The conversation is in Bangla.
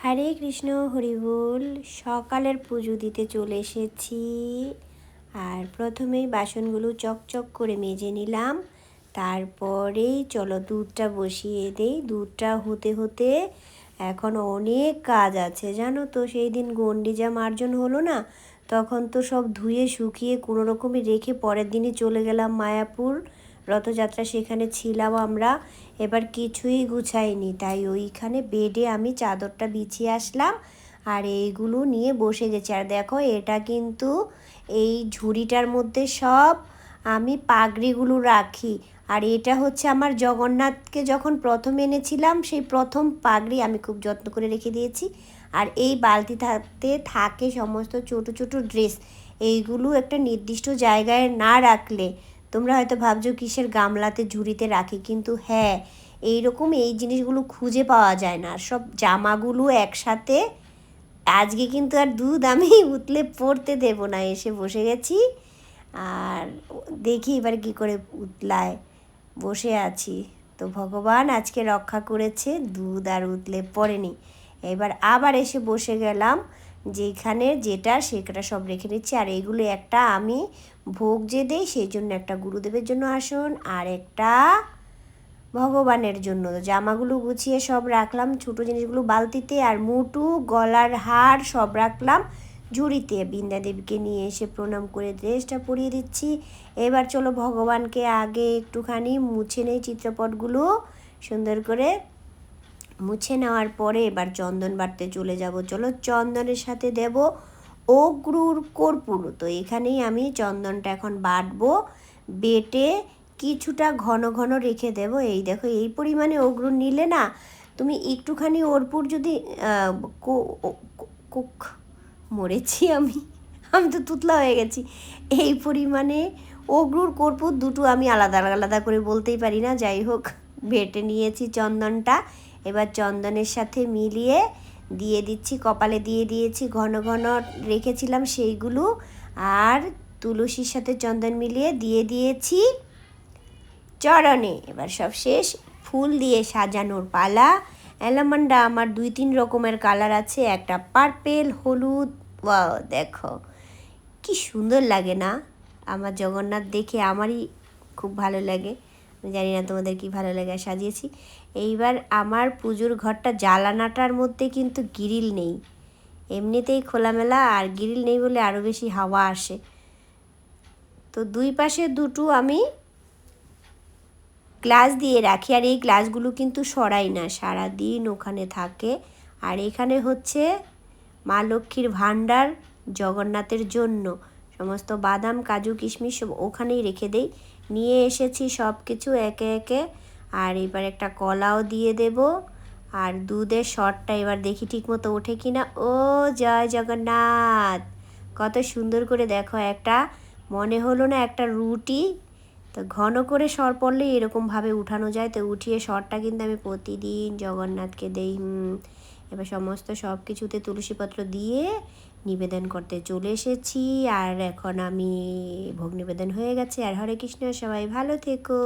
হরে কৃষ্ণ, হরি বল। সকালের পুজো দিতে চলে এসেছি। আর প্রথমেই বাসনগুলো চকচক করে মেজে নিলাম। তারপরেই চলো দুধটা বসিয়ে দেই। দুধটা হতে হতে এখন অনেক কাজ আছে জানো তো। সেই দিন গন্ডিজা মার্জন হলো না, তখন তো সব ধুয়ে শুকিয়ে কোনো রকমই রেখে পরের দিনই চলে গেলাম মায়াপুর রথযাত্রা, সেখানে ছিলাম আমরা। এবার কিছুই গুছাইনি, তাই ওইখানে বেডে আমি চাদরটা বিছিয়ে আসলাম আর এইগুলো নিয়ে বসে গেছি। আর দেখো, এটা কিন্তু এই ঝুড়িটার মধ্যে সব আমি পাগড়িগুলো রাখি। আর এটা হচ্ছে আমার জগন্নাথকে যখন প্রথম এনেছিলাম সেই প্রথম পাগড়ি, আমি খুব যত্ন করে রেখে দিয়েছি। আর এই বালতিটাতে থাকে সমস্ত ছোটো ছোটো ড্রেস। এইগুলো একটা নির্দিষ্ট জায়গায় না রাখলে, তোমরা হয়তো ভাবছো কিসের গামলাতে ঝুড়িতে রাখি, কিন্তু হ্যাঁ, এইরকম এই জিনিসগুলো খুঁজে পাওয়া যায় না। আর সব জামাগুলো একসাথে। আজকে কিন্তু আর দুধ আমি উতলে পড়তে দেব না, এসে বসে গেছি। আর দেখি এবার কি করে উতলায়, বসে আছি। তো ভগবান আজকে রক্ষা করেছে, দুধ আর উতলে পড়েনি। এবার আবার এসে বসে গেলাম, যেখানে যেটা সেটা সব রেখে নিচ্ছি। আর এইগুলো একটা আমি ভোগ যে দেই সেই জন্য একটা গুরুদেবের জন্য আসন, আর একটা ভগবানের জন্য। জামাগুলো গুছিয়ে সব রাখলাম, ছোটো জিনিসগুলো বালতিতে, আর মুটু গলার হার সব রাখলাম ঝুড়িতে। বৃন্দা দেবীকে নিয়ে এসে প্রণাম করে ড্রেসটা পরিয়ে দিচ্ছি। এবার চলো ভগবানকে আগে একটুখানি মুছে নেই, চিত্রপটগুলো সুন্দর করে মুছে নেওয়ার পরে এবার চন্দন বাটতে চলে যাব। চলো চন্দনের সাথে দেব অগ্রুর কর্পূর। তো এখানেই আমি চন্দনটা এখন বাটবো, বেটে কিছুটা ঘন ঘন রেখে দেব। এই দেখো, এই পরিমাণে অগ্রুর নিলে না, তুমি একটুখানি অর্পুর যদি মরেছি আমি আমি তো তুতলা হয়ে গেছি। এই পরিমাণে অগ্রুর কর্পূর দুটো আমি আলাদা আলাদা করে বলতেই পারি না, যাই হোক বেটে নিয়েছি চন্দনটা। এবার চন্দনের সাথে মিলিয়ে দিয়ে দিচ্ছি, কপালে দিয়ে দিয়েছি, ঘন ঘন রেখেছিলাম সেইগুলো। আর তুলসীর সাথে চন্দন মিলিয়ে দিয়ে দিয়েছি চরণে। এবার সব শেষ, ফুল দিয়ে সাজানোর পালা। অ্যালামান্ডা আমার 2-3 রকমের কালার আছে, একটা পার্পেল, হলুদ। ওয়াও, দেখো কি সুন্দর লাগে না? আমার জগন্নাথ দেখে আমারই খুব ভালো লাগে। জানি না তোমাদের কি ভালো লাগে। সাজিয়েছি। এইবার আমার পুজোর ঘরটা জ্বালানাটার মধ্যে কিন্তু গ্রিল নেই, এমনিতেই খোলামেলা, আর গ্রিল নেই বলে আরও বেশি হাওয়া আসে। তো দুই পাশে দুটো আমি গ্লাস দিয়ে রাখি, আর এই গ্লাসগুলো কিন্তু সরাই না, সারাদিন ওখানে থাকে। আর এখানে হচ্ছে মা লক্ষ্মীর ভাণ্ডার, জগন্নাথের জন্য সমস্ত বাদাম, কাজু, কিশমিশ সব ওখানেই রেখে দেই। নিয়ে এসেছি সব কিছু একে একে। আর এবার একটা কলাও দিয়ে দেব। আর দুধের শটটা এবার দেখি ঠিক মতো ওঠে কি না। ও জয় জগন্নাথ! কত সুন্দর করে দেখো, একটা মনে হলো না একটা রুটি। তো ঘন করে সর পড়লে এরকমভাবে উঠানো যায়। তো উঠিয়ে সরটা কিন্তু আমি প্রতিদিন জগন্নাথকে দেই। এবার সমস্ত সব কিছুতে তুলসীপত্র দিয়ে নিবেদন করতে চলে এসেছি। আর এখন আমি ভোগ নিবেদন হয়ে গেছে। আর হরে কৃষ্ণ, সবাই ভালো থেকো।